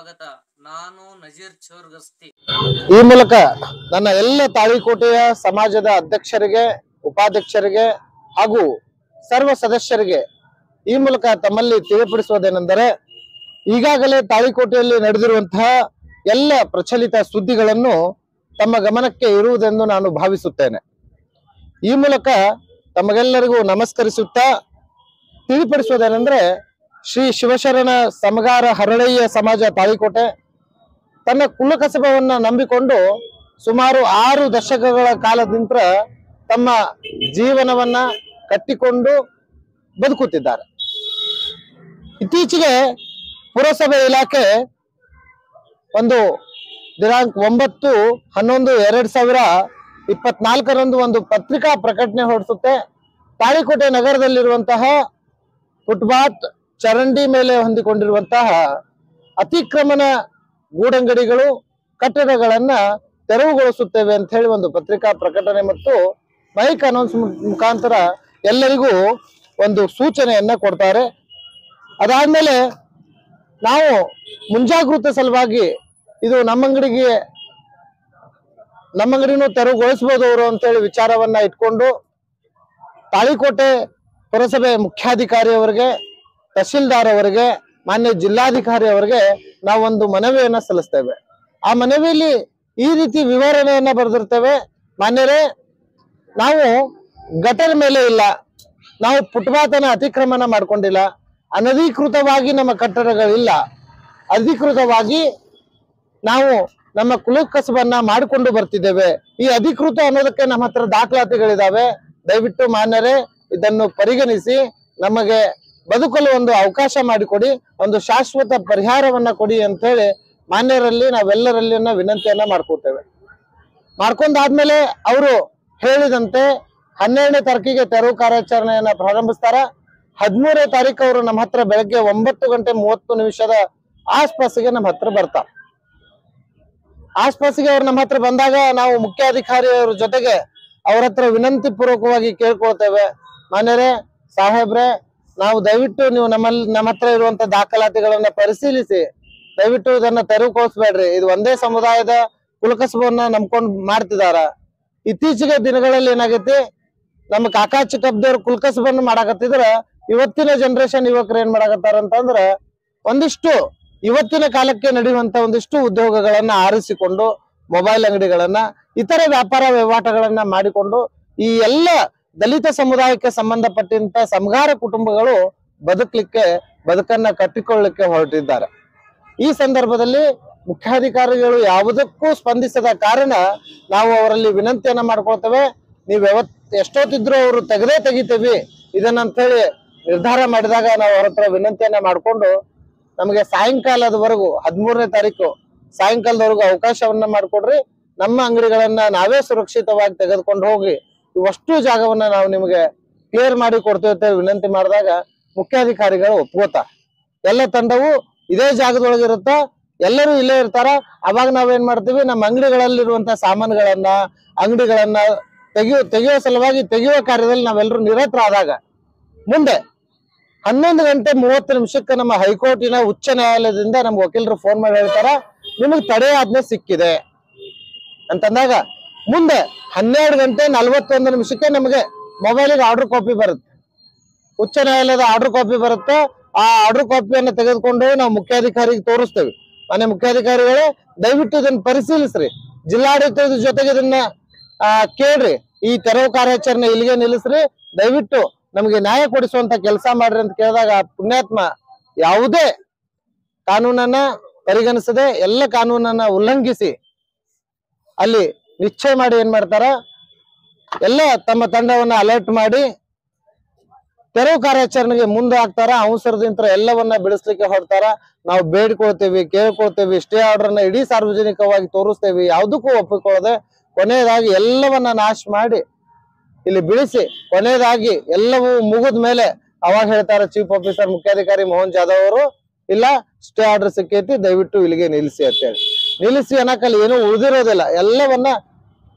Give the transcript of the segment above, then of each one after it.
ಸ್ವಾಗತ. ನಾನು ನಜೀರ್ ಚೋರ್ಗಸ್ತಿ. ಈ ಮೂಲಕ ನನ್ನ ಎಲ್ಲ ತಾಳಿಕೋಟೆಯ ಸಮಾಜದ ಅಧ್ಯಕ್ಷರಿಗೆ, ಉಪಾಧ್ಯಕ್ಷರಿಗೆ ಹಾಗೂ ಸರ್ವ ಸದಸ್ಯರಿಗೆ ಈ ಮೂಲಕ ತಮ್ಮಲ್ಲಿ ತಿಳಿಪಡಿಸುವುದೇನೆಂದರೆ, ಈಗಾಗಲೇ ತಾಳಿಕೋಟೆಯಲ್ಲಿ ನಡೆದಿರುವಂತಹ ಎಲ್ಲ ಪ್ರಚಲಿತ ಸುದ್ದಿಗಳನ್ನು ತಮ್ಮ ಗಮನಕ್ಕೆ ಇರುವುದೆಂದು ನಾನು ಭಾವಿಸುತ್ತೇನೆ. ಈ ಮೂಲಕ ತಮಗೆಲ್ಲರಿಗೂ ನಮಸ್ಕರಿಸುತ್ತಾ ತಿಳಿಪಡಿಸುವುದೇನೆಂದ್ರೆ, ಶ್ರೀ ಶಿವಶರಣ ಸಮಗಾರ ಹರಳಯ್ಯ ಸಮಾಜ ತಾಳಿಕೋಟೆ ತನ್ನ ಕುಲಕಸಬವನ್ನ ನಂಬಿಕೊಂಡು ಸುಮಾರು 6 ದಶಕಗಳ ಕಾಲದಿಂದ ತಮ್ಮ ಜೀವನವನ್ನ ಕಟ್ಟಿಕೊಂಡು ಬದುಕುತ್ತಿದ್ದಾರೆ. ಇತ್ತೀಚೆಗೆ ಪುರಸಭೆ ಇಲಾಖೆ ಒಂದು ದಿನಾಂಕ 9/11/2024 ಒಂದು ಪತ್ರಿಕಾ ಪ್ರಕಟಣೆ ಹೊರಡಿಸುತ್ತೆ. ತಾಳಿಕೋಟೆ ನಗರದಲ್ಲಿರುವಂತಹ ಫುಟ್ಪಾತ್ ಚರಂಡಿ ಮೇಲೆ ಹೊಂದಿಕೊಂಡಿರುವಂತಹ ಅತಿಕ್ರಮಣ ಗೂಡಂಗಡಿಗಳು, ಕಟ್ಟಡಗಳನ್ನ ತೆರವುಗೊಳಿಸುತ್ತೇವೆ ಅಂತ ಹೇಳಿ ಒಂದು ಪತ್ರಿಕಾ ಪ್ರಕಟಣೆ ಮತ್ತು ಮೈಕ್ ಅನೌನ್ಸ್ ಮುಖಾಂತರ ಎಲ್ಲರಿಗೂ ಒಂದು ಸೂಚನೆಯನ್ನ ಕೊಡ್ತಾರೆ. ಅದಾದ್ಮೇಲೆ ನಾವು ಮುಂಜಾಗೃತ ಸಲುವಾಗಿ ಇದು ನಮ್ಮಂಗಡಿನೂ ತೆರವುಗೊಳಿಸಬಹುದು ಅವರು ಅಂತೇಳಿ ವಿಚಾರವನ್ನ ಇಟ್ಕೊಂಡು ತಾಳಿಕೋಟೆ ಪುರಸಭೆ ಮುಖ್ಯಾಧಿಕಾರಿ ಅವರಿಗೆ, ತಹಶೀಲ್ದಾರ್ ಅವರಿಗೆ, ಮಾನ್ಯ ಜಿಲ್ಲಾಧಿಕಾರಿ ಅವರಿಗೆ ನಾವೊಂದು ಮನವಿಯನ್ನ ಸಲ್ಲಿಸ್ತೇವೆ. ಆ ಮನವಿಯಲ್ಲಿ ಈ ರೀತಿ ವಿವರಣೆಯನ್ನ ಬರೆದಿರ್ತೇವೆ. ಮಾನ್ಯರೇ, ನಾವು ಗಟರ್ ಮೇಲೆ ಇಲ್ಲ, ನಾವು ಫುಟ್ಪಾತನ ಅತಿಕ್ರಮಣ ಮಾಡ್ಕೊಂಡಿಲ್ಲ, ಅನಧಿಕೃತವಾಗಿ ನಮ್ಮ ಕಟ್ಟಡಗಳಿಲ್ಲ, ಅಧಿಕೃತವಾಗಿ ನಾವು ನಮ್ಮ ಕುಲಕಸಬನ್ನ ಮಾಡಿಕೊಂಡು ಬರ್ತಿದ್ದೇವೆ. ಈ ಅಧಿಕೃತ ಅನ್ನೋದಕ್ಕೆ ನಮ್ಮ ಹತ್ರ ದಾಖಲಾತಿಗಳಿದಾವೆ. ದಯವಿಟ್ಟು ಮಾನ್ಯರೇ ಇದನ್ನು ಪರಿಗಣಿಸಿ ನಮಗೆ ಬದುಕಲು ಒಂದು ಅವಕಾಶ ಮಾಡಿಕೊಡಿ, ಒಂದು ಶಾಶ್ವತ ಪರಿಹಾರವನ್ನ ಕೊಡಿ ಅಂತ ಹೇಳಿ ಮಾನ್ಯರಲ್ಲಿ ನಾವೆಲ್ಲರಲ್ಲಿ ವಿನಂತಿಯನ್ನ ಮಾಡ್ಕೋತೇವೆ. ಮಾಡ್ಕೊಂಡಾದ್ಮೇಲೆ ಅವರು ಹೇಳಿದಂತೆ 12ನೇ ತಾರೀಕಿಗೆ ತೆರವು ಕಾರ್ಯಾಚರಣೆಯನ್ನ ಪ್ರಾರಂಭಿಸ್ತಾರ. 13ನೇ ತಾರೀಕು ಅವರು ನಮ್ಮ ಹತ್ರ ಬೆಳಗ್ಗೆ 9:30 ಆಸ್ಪಾಸಿಗೆ ನಮ್ಮ ಹತ್ರ ಬರ್ತಾರ. ಆಸ್ಪಾಸಿಗೆ ಅವ್ರು ನಮ್ಮ ಹತ್ರ ಬಂದಾಗ ನಾವು ಮುಖ್ಯಾಧಿಕಾರಿಯವರ ಜೊತೆಗೆ ಅವ್ರ ಹತ್ರ ವಿನಂತಿ ಪೂರ್ವಕವಾಗಿ ಕೇಳ್ಕೊಳ್ತೇವೆ. ಮಾನ್ಯರೇ, ಸಾಹೇಬ್ರೆ, ನಾವು ದಯವಿಟ್ಟು ನೀವು ನಮ್ಮ ಹತ್ರ ಇರುವಂತ ದಾಖಲಾತಿಗಳನ್ನ ಪರಿಶೀಲಿಸಿ ದಯವಿಟ್ಟು ಇದನ್ನ ತೆರವುಗೊಳಿಸ್ಬೇಡ್ರಿ. ಇದು ಒಂದೇ ಸಮುದಾಯದ ಕುಲಕಸಬನ್ನ ನಂಬ್ಕೊಂಡು ಮಾಡ್ತಿದಾರ. ಇತ್ತೀಚೆಗೆ ದಿನಗಳಲ್ಲಿ ಏನಾಗೈತಿ, ನಮ್ಮ ಕಾಕಾ ಚಿಕ್ಕಪ್ಪದವ್ರು ಕುಲಕಸಬನ್ನ ಮಾಡಾಕತ್ತಿದ್ರ ಇವತ್ತಿನ ಜನರೇಷನ್ ಯುವಕರು ಏನ್ ಮಾಡಾಕತ್ತಾರ ಅಂತಂದ್ರ ಒಂದಿಷ್ಟು ಇವತ್ತಿನ ಕಾಲಕ್ಕೆ ನಡೆಯುವಂತ ಒಂದಿಷ್ಟು ಉದ್ಯೋಗಗಳನ್ನ ಆರಿಸಿಕೊಂಡು ಮೊಬೈಲ್ ಅಂಗಡಿಗಳನ್ನ, ಇತರೆ ವ್ಯಾಪಾರ ವಹಿವಾಟುಗಳನ್ನ ಮಾಡಿಕೊಂಡು ಈ ಎಲ್ಲ ದಲಿತ ಸಮುದಾಯಕ್ಕೆ ಸಂಬಂಧಪಟ್ಟಂತ ಸಮಗಾರ ಕುಟುಂಬಗಳು ಬದುಕನ್ನ ಕಟ್ಟಿಕೊಳ್ಳಲಿಕ್ಕೆ ಹೊರಟಿದ್ದಾರೆ. ಈ ಸಂದರ್ಭದಲ್ಲಿ ಮುಖ್ಯಾಧಿಕಾರಿಗಳು ಯಾವುದಕ್ಕೂ ಸ್ಪಂದಿಸದ ಕಾರಣ ನಾವು ಅವರಲ್ಲಿ ವಿನಂತಿಯನ್ನ ಮಾಡ್ಕೊಳ್ತೇವೆ. ನೀವು ಎಷ್ಟೊತ್ತಿದ್ರು ಅವರು ತೆಗಿತೇವಿ ಇದನ್ನಂತ ಹೇಳಿ ನಿರ್ಧಾರ ಮಾಡಿದಾಗ ನಾವು ಅವ್ರ ಹತ್ರ ವಿನಂತಿಯನ್ನ ಮಾಡ್ಕೊಂಡು ನಮಗೆ ಸಾಯಂಕಾಲದವರೆಗೂ 13ನೇ ತಾರೀಕು ಸಾಯಂಕಾಲದವರೆಗೂ ಅವಕಾಶವನ್ನ ಮಾಡ್ಕೊಡ್ರಿ. ನಮ್ಮ ಅಂಗಡಿಗಳನ್ನ ನಾವೇ ಸುರಕ್ಷಿತವಾಗಿ ತೆಗೆದುಕೊಂಡು ಹೋಗಿ ಇವಷ್ಟು ಜಾಗವನ್ನ ನಾವು ನಿಮಗೆ ಕ್ಲಿಯರ್ ಮಾಡಿ ಕೊಡ್ತೇವೆ ವಿನಂತಿ ಮಾಡಿದಾಗ ಮುಖ್ಯಾಧಿಕಾರಿಗಳು ಒಪ್ಕೋತಾರ. ಎಲ್ಲ ತಂಡವು ಇದೇ ಜಾಗದೊಳಗಿರುತ್ತ, ಎಲ್ಲರೂ ಇಲ್ಲೇ ಇರ್ತಾರ. ಅವಾಗ ನಾವೇನ್ ಮಾಡ್ತೀವಿ, ನಮ್ಮ ಅಂಗಡಿಗಳಲ್ಲಿರುವಂತ ಸಾಮಾನುಗಳನ್ನ, ಅಂಗಡಿಗಳನ್ನ ತೆಗೆಯುವ ಸಲುವಾಗಿ ತೆಗೆಯುವ ಕಾರ್ಯದಲ್ಲಿ ನಾವೆಲ್ಲರೂ ನಿರತರಾದಾಗ ಮುಂದೆ 11:30 ನಮ್ಮ ಹೈಕೋರ್ಟಿನ ಉಚ್ಚ ನ್ಯಾಯಾಲಯದಿಂದ ನಮ್ಗೆ ವಕೀಲರು ಫೋನ್ ಮಾಡಿ ಹೇಳ್ತಾರ, ನಿಮಗೆ ತಡೆ ಆಜ್ಞೆ ಸಿಕ್ಕಿದೆ ಅಂತಂದಾಗ ಮುಂದೆ 12:41 ನಮಗೆ ಮೊಬೈಲಿಗೆ ಆರ್ಡರ್ ಕಾಪಿ ಬರುತ್ತೆ. ಉಚ್ಚ ನ್ಯಾಯಾಲಯದ ಆರ್ಡರ್ ಕಾಪಿ ಬರುತ್ತೆ. ಆ ಆರ್ಡರ್ ಕಾಪಿಯನ್ನು ತೆಗೆದುಕೊಂಡು ನಾವು ಮುಖ್ಯಾಧಿಕಾರಿಗೆ ತೋರಿಸ್ತೇವೆ. ಮನೆ ಮುಖ್ಯಾಧಿಕಾರಿಗಳೇ, ದಯವಿಟ್ಟು ಇದನ್ನ ಪರಿಶೀಲಿಸ್ರಿ, ಜಿಲ್ಲಾಡಳಿತದ ಜೊತೆಗೆ ಇದನ್ನ ಕೇಳ್ರಿ, ಈ ತೆರವು ಕಾರ್ಯಾಚರಣೆ ಇಲ್ಲಿಗೆ ನಿಲ್ಲಿಸ್ರಿ, ದಯವಿಟ್ಟು ನಮಗೆ ನ್ಯಾಯ ಕೊಡಿಸುವಂತ ಕೆಲಸ ಮಾಡ್ರಿ ಅಂತ ಕೇಳಿದಾಗ ಪುಣ್ಯಾತ್ಮ ಯಾವುದೇ ಕಾನೂನನ್ನ ಪರಿಗಣಿಸದೆ ಎಲ್ಲ ಕಾನೂನನ್ನ ಉಲ್ಲಂಘಿಸಿ ಅಲ್ಲಿ ನಿಶ್ಚಯ ಮಾಡಿ ಏನ್ ಮಾಡ್ತಾರ, ಎಲ್ಲ ತಮ್ಮ ತಂಡವನ್ನ ಅಲರ್ಟ್ ಮಾಡಿ ತೆರವು ಕಾರ್ಯಾಚರಣೆಗೆ ಮುಂದೆ ಹಾಕ್ತಾರ. ಅವಸರದಿಂದ ಎಲ್ಲವನ್ನ ಬಿಡಿಸ್ಲಿಕ್ಕೆ ಹೊರಡ್ತಾರ. ನಾವು ಬೇಡ್ಕೊಳ್ತೇವಿ, ಕೇಳ್ಕೊಳ್ತೇವಿ, ಸ್ಟೇ ಆರ್ಡರ್ನ ಇಡೀ ಸಾರ್ವಜನಿಕವಾಗಿ ತೋರಿಸ್ತೇವಿ, ಯಾವುದಕ್ಕೂ ಒಪ್ಪಿಕೊಳ್ಳದೆ ಕೊನೆಯದಾಗಿ ಎಲ್ಲವನ್ನ ನಾಶ ಮಾಡಿ ಇಲ್ಲಿ ಬಿಡಿಸಿ ಕೊನೆಯದಾಗಿ ಎಲ್ಲವೂ ಮುಗಿದ ಮೇಲೆ ಅವಾಗ ಹೇಳ್ತಾರ ಚೀಫ್ ಆಫೀಸರ್ ಮುಖ್ಯಾಧಿಕಾರಿ ಮೋಹನ್ ಜಾಧವ್ ಅವರು, ಇಲ್ಲ ಸ್ಟೇ ಆರ್ಡರ್ ಸಿಕ್ಕೈತಿ, ದಯವಿಟ್ಟು ಇಲ್ಲಿಗೆ ನಿಲ್ಲಿಸಿ ಅಂತೇಳಿ. ನಿಲ್ಲಿಸಿ ಅನ್ನಕಲ್ಲಿ ಏನೂ ಉಳಿದಿರೋದಿಲ್ಲ, ಎಲ್ಲವನ್ನ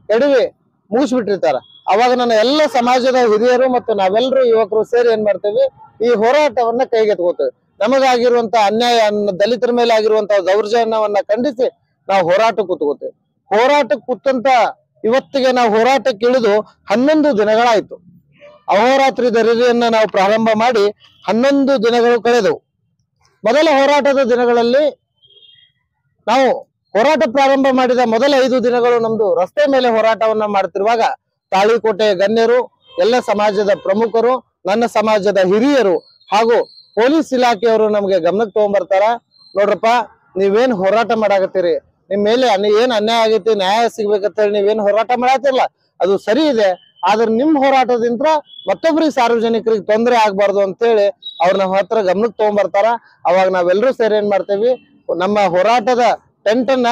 ಎಡವಿ ಮುಗಿಸ್ಬಿಟ್ಟಿರ್ತಾರ. ಅವಾಗ ನನ್ನ ಎಲ್ಲ ಸಮಾಜದ ಹಿರಿಯರು ಮತ್ತು ನಾವೆಲ್ಲರೂ ಯುವಕರು ಸೇರಿ ಏನ್ ಮಾಡ್ತೇವಿ, ಈ ಹೋರಾಟವನ್ನ ಕೈಗೆತ್ಕೋತೇವೆ. ನಮಗಾಗಿರುವಂತ ಅನ್ಯಾಯ, ದಲಿತರ ಮೇಲೆ ಆಗಿರುವಂತಹ ದೌರ್ಜನ್ಯವನ್ನ ಖಂಡಿಸಿ ನಾವು ಹೋರಾಟಕ್ಕೆ ಕೂತ್ಕೋತೇವೆ. ಹೋರಾಟಕ್ಕೆ ಕೂತಂತ ಇವತ್ತಿಗೆ ನಾವು ಹೋರಾಟಕ್ಕೆ ಇಳಿದು 11 ದಿನಗಳಾಯ್ತು. ಅಹೋರಾತ್ರಿ ಧರಣಿಯನ್ನ ನಾವು ಪ್ರಾರಂಭ ಮಾಡಿ 11 ದಿನಗಳು ಕಳೆದವು. ಮೊದಲ ಹೋರಾಟದ ದಿನಗಳಲ್ಲಿ ನಾವು ಹೋರಾಟ ಪ್ರಾರಂಭ ಮಾಡಿದ ಮೊದಲ 5 ದಿನಗಳು ನಮ್ದು ರಸ್ತೆ ಮೇಲೆ ಹೋರಾಟವನ್ನ ಮಾಡ್ತಿರುವಾಗ ತಾಳಿಕೋಟೆ ಗಣ್ಯರು, ಎಲ್ಲ ಸಮಾಜದ ಪ್ರಮುಖರು, ನನ್ನ ಸಮಾಜದ ಹಿರಿಯರು ಹಾಗೂ ಪೊಲೀಸ್ ಇಲಾಖೆಯವರು ನಮ್ಗೆ ಗಮನಕ್ಕೆ ತಗೊಂಡ್ಬರ್ತಾರ. ನೋಡ್ರಪ್ಪ, ನೀವೇನ್ ಹೋರಾಟ ಮಾಡಾಕತ್ತೀರಿ, ನಿಮ್ ಮೇಲೆ ಏನ್ ಅನ್ಯಾಯ ಆಗೈತಿ, ನ್ಯಾಯ ಸಿಗ್ಬೇಕಂತ ಹೇಳಿ ನೀವೇನ್ ಹೋರಾಟ ಮಾಡತ್ತಿರಲ್ಲ, ಅದು ಸರಿ ಇದೆ. ಆದ್ರೆ ನಿಮ್ ಹೋರಾಟದಿಂದ ಮತ್ತೊಬ್ಬರಿಗೆ ಸಾರ್ವಜನಿಕರಿಗೆ ತೊಂದರೆ ಆಗ್ಬಾರ್ದು ಅಂತೇಳಿ ಅವ್ರ ನಮ್ಮ ಹತ್ರ ಗಮನಕ್ಕೆ ತಗೊಂಡ್ಬರ್ತಾರ. ಅವಾಗ ನಾವೆಲ್ಲರೂ ಸೇರಿ ಏನ್ ಮಾಡ್ತೇವಿ, ನಮ್ಮ ಹೋರಾಟದ ಟೆಂಟ್ ಅನ್ನ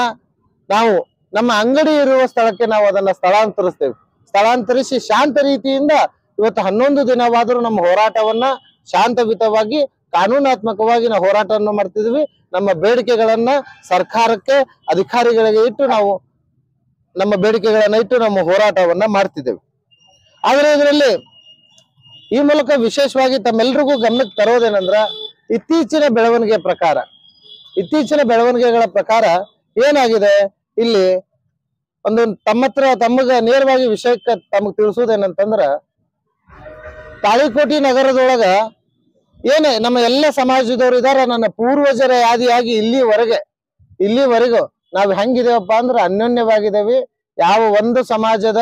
ನಾವು ನಮ್ಮ ಅಂಗಡಿ ಇರುವ ಸ್ಥಳಕ್ಕೆ ನಾವು ಅದನ್ನ ಸ್ಥಳಾಂತರಿಸ್ತೇವೆ. ಸ್ಥಳಾಂತರಿಸಿ ಶಾಂತ ರೀತಿಯಿಂದ ಇವತ್ತು 11 ದಿನವಾದರೂ ನಮ್ಮ ಹೋರಾಟವನ್ನ ಶಾಂತಯುತವಾಗಿ ಕಾನೂನಾತ್ಮಕವಾಗಿ ನಾವು ಹೋರಾಟವನ್ನು ಮಾಡ್ತಿದ್ವಿ. ನಮ್ಮ ಬೇಡಿಕೆಗಳನ್ನ ಸರ್ಕಾರಕ್ಕೆ, ಅಧಿಕಾರಿಗಳಿಗೆ ಇಟ್ಟು ನಾವು ನಮ್ಮ ಬೇಡಿಕೆಗಳನ್ನ ಇಟ್ಟು ನಮ್ಮ ಹೋರಾಟವನ್ನ ಮಾಡ್ತಿದ್ದೇವೆ. ಆದ್ರೆ ಇದರಲ್ಲಿ ಈ ಮೂಲಕ ವಿಶೇಷವಾಗಿ ತಮ್ಮೆಲ್ರಿಗೂ ಗಮನಕ್ಕೆ ತರೋದೇನಂದ್ರ, ಇತ್ತೀಚಿನ ಬೆಳವಣಿಗೆಗಳ ಪ್ರಕಾರ ಏನಾಗಿದೆ, ಇಲ್ಲಿ ಒಂದು ತಮಗ ನೇರವಾಗಿ ವಿಷಯಕ್ಕೆ ತಮಗ್ ತಿಳಿಸೋದೇನಂತಂದ್ರ, ತಾಳಿಕೋಟಿ ನಗರದೊಳಗ ಏನೇ ನಮ್ಮ ಎಲ್ಲ ಸಮಾಜದವ್ರು ಇದಾರ. ನನ್ನ ಪೂರ್ವಜರ ಆದಿಯಾಗಿ ಇಲ್ಲಿವರೆಗೂ ನಾವ್ ಹೆಂಗಿದೇವಪ್ಪ ಅಂದ್ರ ಅನ್ಯೋನ್ಯವಾಗಿದ್ದೇವೆ. ಯಾವ ಒಂದು ಸಮಾಜದ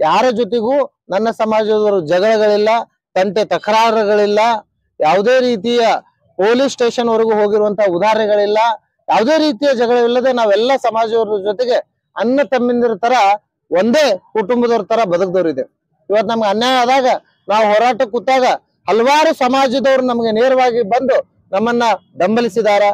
ಯಾರ ಜೊತೆಗೂ ನನ್ನ ಸಮಾಜದವರು ಜಗಳಗಳಿಲ್ಲ, ತಂಟೆ ತಕರಾರುಗಳಿಲ್ಲ, ಯಾವುದೇ ರೀತಿಯ ಪೊಲೀಸ್ ಸ್ಟೇಷನ್ ವರೆಗೂ ಹೋಗಿರುವಂತಹ ಉದಾಹರಣೆಗಳಿಲ್ಲ. ಯಾವುದೇ ರೀತಿಯ ಜಗಳವಿಲ್ಲದೆ ನಾವೆಲ್ಲ ಸಮಾಜದವ್ರ ಜೊತೆಗೆ ಅನ್ನ ತಮ್ಮಿಂದಿರ ತರ, ಒಂದೇ ಕುಟುಂಬದವ್ರ ತರ ಬದುಕದವ್ರಿದೆ. ಇವತ್ತು ನಮ್ಗೆ ಅನ್ಯಾಯ ಆದಾಗ ನಾವು ಹೋರಾಟಕ್ಕೆ ಕೂತಾಗ ಹಲವಾರು ಸಮಾಜದವರು ನಮ್ಗೆ ನೇರವಾಗಿ ಬಂದು ನಮ್ಮನ್ನ ಬೆಂಬಲಿಸಿದಾರ.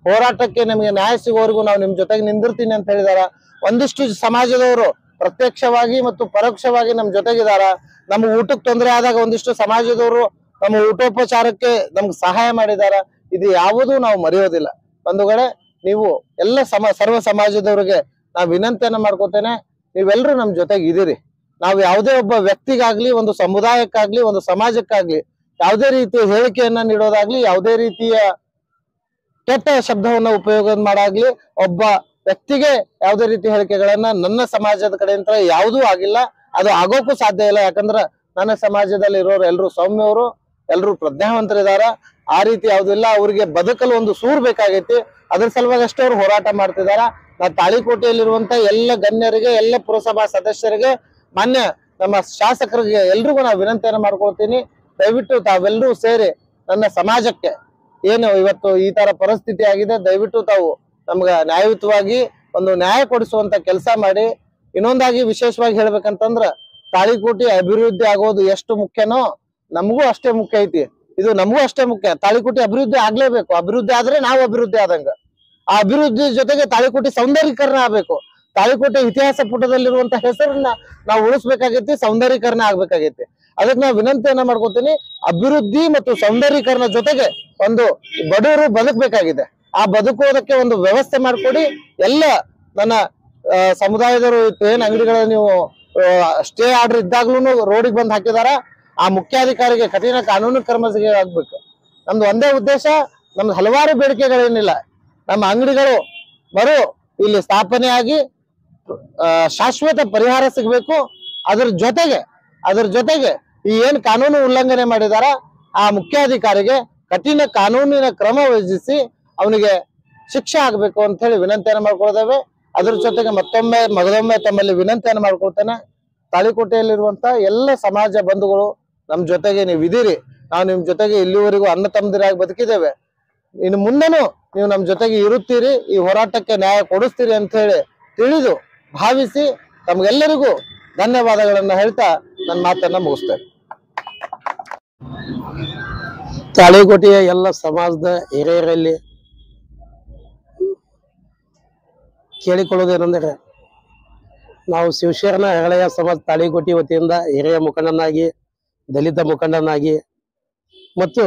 ಹೋರಾಟಕ್ಕೆ ನಮಗೆ ನ್ಯಾಯ ಸಿಗೋವರೆಗೂ ನಾವು ನಿಮ್ ಜೊತೆಗೆ ನಿಂದಿರ್ತೀನಿ ಅಂತ ಹೇಳಿದಾರ. ಒಂದಿಷ್ಟು ಸಮಾಜದವರು ಪ್ರತ್ಯಕ್ಷವಾಗಿ ಮತ್ತು ಪರೋಕ್ಷವಾಗಿ ನಮ್ ಜೊತೆಗಿದಾರ. ನಮ್ಗೆ ಊಟಕ್ಕೆ ತೊಂದರೆ ಆದಾಗ ಒಂದಿಷ್ಟು ಸಮಾಜದವರು ನಮ್ಮ ಊಟೋಪಚಾರಕ್ಕೆ ನಮ್ಗೆ ಸಹಾಯ ಮಾಡಿದಾರ. ಇದು ಯಾವುದೂ ನಾವು ಮರೆಯೋದಿಲ್ಲ. ಬಂಧುಗಳೇ, ನೀವು ಎಲ್ಲ ಸರ್ವ ಸಮಾಜದವ್ರಿಗೆ ನಾವು ವಿನಂತಿಯನ್ನ ಮಾಡ್ಕೋತೇನೆ, ನೀವೆಲ್ಲರೂ ನಮ್ ಜೊತೆಗೆ ಇದೀರಿ. ನಾವು ಯಾವುದೇ ಒಬ್ಬ ವ್ಯಕ್ತಿಗಾಗ್ಲಿ, ಒಂದು ಸಮುದಾಯಕ್ಕಾಗ್ಲಿ, ಒಂದು ಸಮಾಜಕ್ಕಾಗ್ಲಿ ಯಾವುದೇ ರೀತಿಯ ಹೇಳಿಕೆಯನ್ನ ನೀಡೋದಾಗ್ಲಿ, ಯಾವುದೇ ರೀತಿಯ ಕೆಟ್ಟ ಶಬ್ದವನ್ನ ಉಪಯೋಗ ಮಾಡಾಗ್ಲಿ, ಒಬ್ಬ ವ್ಯಕ್ತಿಗೆ ಯಾವುದೇ ರೀತಿ ಹೇಳಿಕೆಗಳನ್ನ ನನ್ನ ಸಮಾಜದ ಕಡೆಯಿಂದ ಯಾವುದೂ ಆಗಿಲ್ಲ, ಅದು ಆಗೋಕ್ಕೂ ಸಾಧ್ಯ ಇಲ್ಲ. ಯಾಕಂದ್ರ ನನ್ನ ಸಮಾಜದಲ್ಲಿ ಇರೋರು ಎಲ್ರು ಸೌಮ್ಯವರು, ಎಲ್ರು ಪ್ರಜ್ಞಾವಂತರಿದಾರ. ಆ ರೀತಿ ಯಾವುದೂ ಇಲ್ಲ. ಅವ್ರಿಗೆ ಬದುಕಲು ಒಂದು ಸೂರು ಬೇಕಾಗೈತಿ. ಅದ್ರ ಸಲುವಾಗಿ ಅಷ್ಟೇ ಅವ್ರು ಹೋರಾಟ ಮಾಡ್ತಿದಾರ. ನಾ ತಾಳಿಕೋಟೆಯಲ್ಲಿರುವಂತ ಎಲ್ಲ ಗಣ್ಯರಿಗೆ, ಎಲ್ಲ ಪುರಸಭಾ ಸದಸ್ಯರಿಗೆ, ಮಾನ್ಯ ನಮ್ಮ ಶಾಸಕರಿಗೆ ಎಲ್ರಿಗೂ ನಾವು ವಿನಂತಿಯನ್ನ ಮಾಡ್ಕೊಳ್ತೀನಿ. ದಯವಿಟ್ಟು ತಾವೆಲ್ಲರೂ ಸೇರಿ ನನ್ನ ಸಮಾಜಕ್ಕೆ ಏನು ಇವತ್ತು ಈ ತರ ಪರಿಸ್ಥಿತಿ ಆಗಿದೆ, ದಯವಿಟ್ಟು ತಾವು ನಮ್ಗ ನ್ಯಾಯಯುತವಾಗಿ ಒಂದು ನ್ಯಾಯ ಕೊಡಿಸುವಂತ ಕೆಲಸ ಮಾಡಿ. ಇನ್ನೊಂದಾಗಿ ವಿಶೇಷವಾಗಿ ಹೇಳ್ಬೇಕಂತಂದ್ರ, ತಾಳಿಕೋಟೆ ಅಭಿವೃದ್ಧಿ ಆಗೋದು ಎಷ್ಟು ಮುಖ್ಯನೋ ನಮಗೂ ಅಷ್ಟೇ ಮುಖ್ಯ ಐತಿ. ಇದು ನಮಗೂ ಅಷ್ಟೇ ಮುಖ್ಯ. ತಾಳಿಕೋಟೆ ಅಭಿವೃದ್ಧಿ ಆಗ್ಲೇಬೇಕು. ಅಭಿವೃದ್ಧಿ ಆದ್ರೆ ನಾವು ಅಭಿವೃದ್ಧಿ ಆದಂಗ. ಆ ಅಭಿವೃದ್ಧಿ ಜೊತೆಗೆ ತಾಳಿಕೋಟೆ ಸೌಂದರ್ಯೀಕರಣ ಆಗ್ಬೇಕು. ತಾಳಿಕೋಟೆ ಇತಿಹಾಸ ಪುಟದಲ್ಲಿರುವಂತ ಹೆಸರನ್ನ ನಾವು ಉಳಿಸ್ಬೇಕಾಗೈತಿ, ಸೌಂದರ್ಯೀಕರಣ ಆಗ್ಬೇಕಾಗೈತಿ. ಅದಕ್ಕೆ ನಾವು ವಿನಂತಿಯನ್ನ ಮಾಡ್ಕೊತೀನಿ, ಅಭಿವೃದ್ಧಿ ಮತ್ತು ಸೌಂದರ್ಯೀಕರಣ ಜೊತೆಗೆ ಒಂದು ಬಡವರು ಬದುಕಬೇಕಾಗಿದೆ. ಆ ಬದುಕೋದಕ್ಕೆ ಒಂದು ವ್ಯವಸ್ಥೆ ಮಾಡ್ಕೊಡಿ. ಎಲ್ಲ ನನ್ನ ಸಮುದಾಯದವರು ಏನ್ ಅಂಗಡಿಗಳ ನೀವು ಸ್ಟೇ ಆರ್ಡರ್ ಇದ್ದಾಗ್ಲೂ ರೋಡಿಗೆ ಬಂದ್ ಹಾಕಿದಾರ. ಆ ಮುಖ್ಯಾಧಿಕಾರಿಗೆ ಕಠಿಣ ಕಾನೂನು ಕ್ರಮ ಆಗ್ಬೇಕು. ನಮ್ದು ಒಂದೇ ಉದ್ದೇಶ, ನಮ್ದು ಹಲವಾರು ಬೇಡಿಕೆಗಳೇನಿಲ್ಲ. ನಮ್ಮ ಅಂಗಡಿಗಳು ಇಲ್ಲಿ ಸ್ಥಾಪನೆ ಆಗಿ ಶಾಶ್ವತ ಪರಿಹಾರ ಸಿಗ್ಬೇಕು. ಅದ್ರ ಜೊತೆಗೆ ಈ ಏನ್ ಕಾನೂನು ಉಲ್ಲಂಘನೆ ಮಾಡಿದಾರ ಆ ಮುಖ್ಯಾಧಿಕಾರಿಗೆ ಕಠಿಣ ಕಾನೂನಿನ ಕ್ರಮ ವಹಿಸಿ ಅವನಿಗೆ ಶಿಕ್ಷೆ ಆಗ್ಬೇಕು ಅಂತ ಹೇಳಿ ವಿನಂತಿಯನ್ನು ಮಾಡ್ಕೊಳ್ತೇವೆ. ಅದ್ರ ಜೊತೆಗೆ ಮಗದೊಮ್ಮೆ ತಮ್ಮಲ್ಲಿ ವಿನಂತಿಯನ್ನು ಮಾಡ್ಕೊಳ್ತೇನೆ, ತಾಳಿಕೋಟೆಯಲ್ಲಿರುವಂತ ಎಲ್ಲ ಸಮಾಜ ಬಂಧುಗಳು ನಮ್ ಜೊತೆಗೆ ನೀವು ಇದೀರಿ. ನಾವು ನಿಮ್ ಜೊತೆಗೆ ಇಲ್ಲಿವರೆಗೂ ಅಣ್ಣ ತಮ್ಮದಿರಾಗಿ ಬದುಕಿದ್ದೇವೆ. ಇನ್ನು ಮುಂದೆನೂ ನೀವು ನಮ್ ಜೊತೆಗೆ ಇರುತ್ತೀರಿ, ಈ ಹೋರಾಟಕ್ಕೆ ನ್ಯಾಯ ಕೊಡಿಸ್ತೀರಿ ಅಂತ ಹೇಳಿ ತಿಳಿದು ಭಾವಿಸಿ ತಮ್ಗೆಲ್ಲರಿಗೂ ಧನ್ಯವಾದಗಳನ್ನ ಹೇಳ್ತಾ ನನ್ನ ಮಾತನ್ನ ಮುಗಿಸ್ತೇನೆ. ತಾಳಿಕೋಟೆಯ ಎಲ್ಲ ಸಮಾಜದ ಹಿರಿಯರಲ್ಲಿ ಕೇಳಿಕೊಳ್ಳುವುದೇನೆಂದರೆ, ನಾವು ಶಿವಶರಣ ಹೆಗಳೆಯ ಸಮಾಜ ತಾಳಿಕೋಟೆ ವತಿಯಿಂದ ಹಿರಿಯ ಮುಖಂಡನಾಗಿ, ದಲಿತ ಮುಖಂಡನಾಗಿ ಮತ್ತು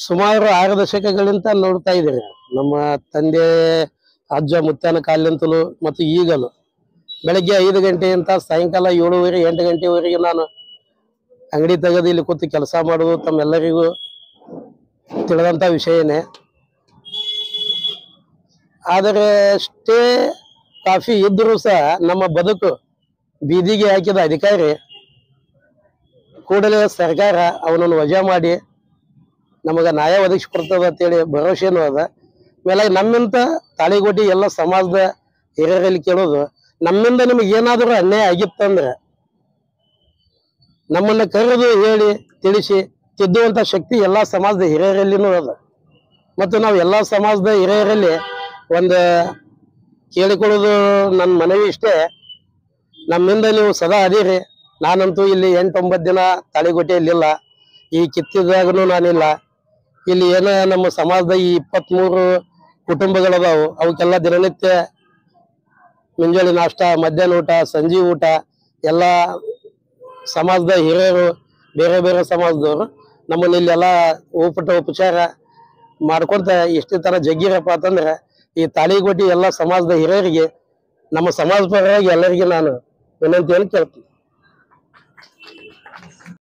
ಸುಮಾರು 6 ದಶಕಗಳಿಂದ ನೋಡ್ತಾ ಇದ್ದೀರಿ. ನಮ್ಮ ತಂದೆ ಅಜ್ಜ ಮುತ್ತನ ಕಾಲಿಂತಲೂ ಮತ್ತು ಈಗಲೂ ಬೆಳಗ್ಗೆ 5 ಗಂಟೆಯಿಂದ ಸಾಯಂಕಾಲ 7:30 8 ಗಂಟೆವರೆಗೆ ನಾನು ಅಂಗಡಿ ತೆಗೆದು ಇಲ್ಲಿ ಕೂತು ಕೆಲಸ ಮಾಡೋದು ತಮ್ಮೆಲ್ಲರಿಗೂ ತಿಳಿದಂಥ ವಿಷಯನೇ. ಆದರೆ ಸ್ಟೇ ಕಾಫಿ ಇದ್ರೂ ಸಹ ನಮ್ಮ ಬದುಕು ಬೀದಿಗೆ ಹಾಕಿದ ಅಧಿಕಾರಿ ಕೂಡಲೇ ಸರ್ಕಾರ ಅವನನ್ನು ವಜಾ ಮಾಡಿ ನಮಗೆ ನ್ಯಾಯ ಒದಗಿಸಿಕೊಡ್ತದ ಅಂತೇಳಿ ಭರವಸೆನೂ ಅದ. ಆಮೇಲೆ ನಮ್ಮಿಂದ ತಾಳಿಗೋಟಿ ಎಲ್ಲ ಸಮಾಜದ ಹಿರಿಯರಲ್ಲಿ ಕೇಳೋದು, ನಮ್ಮಿಂದ ನಿಮಗೆ ಏನಾದರೂ ಅನ್ಯಾಯ ಆಗಿತ್ತಂದ್ರೆ ನಮ್ಮನ್ನ ಕರೆದು ಹೇಳಿ ತಿಳಿಸಿ ತಿದ್ದುವಂತ ಶಕ್ತಿ ಎಲ್ಲಾ ಸಮಾಜದ ಹಿರಿಯರಲ್ಲಿನೂ ಅದ. ಮತ್ತು ನಾವು ಎಲ್ಲಾ ಸಮಾಜದ ಹಿರಿಯರಲ್ಲಿ ಒಂದು ಕೇಳಿಕೊಳ್ಳೋದು ನನ್ನ ಮನವಿ ಇಷ್ಟೇ, ನಮ್ಮಿಂದ ನೀವು ಸದಾ ಅದೀರಿ. ನಾನಂತೂ ಇಲ್ಲಿ 8-9 ದಿನ ತಾಳಿಗೋಟೆಯಲ್ಲಿಲ್ಲ, ಈ ಕಿತ್ತಿದಾಗನು ನಾನಿಲ್ಲ. ಇಲ್ಲಿ ಏನೋ ನಮ್ಮ ಸಮಾಜದ ಈ 23 ಕುಟುಂಬಗಳದಾವು, ಅವಕ್ಕೆಲ್ಲ ದಿನನಿತ್ಯ ಮುಂಜಾನೆ ನಾಷ್ಟ, ಮಧ್ಯಾಹ್ನ ಊಟ, ಸಂಜೆ ಊಟ ಎಲ್ಲ ಸಮಾಜದ ಹಿರಿಯರು, ಬೇರೆ ಬೇರೆ ಸಮಾಜದವರು ನಮ್ಮನ್ನ ಇಲ್ಲೆಲ್ಲ ಉಪಚಾರ ಮಾಡ್ಕೊಂತ ಇಷ್ಟೇ ತರ ಜಗ್ಗಿರಪ್ಪ ಅಂತಂದ್ರೆ ಈ ತಾಳಿಗೋಟಿ ಎಲ್ಲ ಸಮಾಜದ ಹಿರಿಯರಿಗೆ ನಮ್ಮ ಸಮಾಜ ಪರವಾಗಿ ಎಲ್ಲರಿಗೆ ನಾನು ವಿನಂತಿಯನ್ನು ಕೇಳ್ತೀನಿ.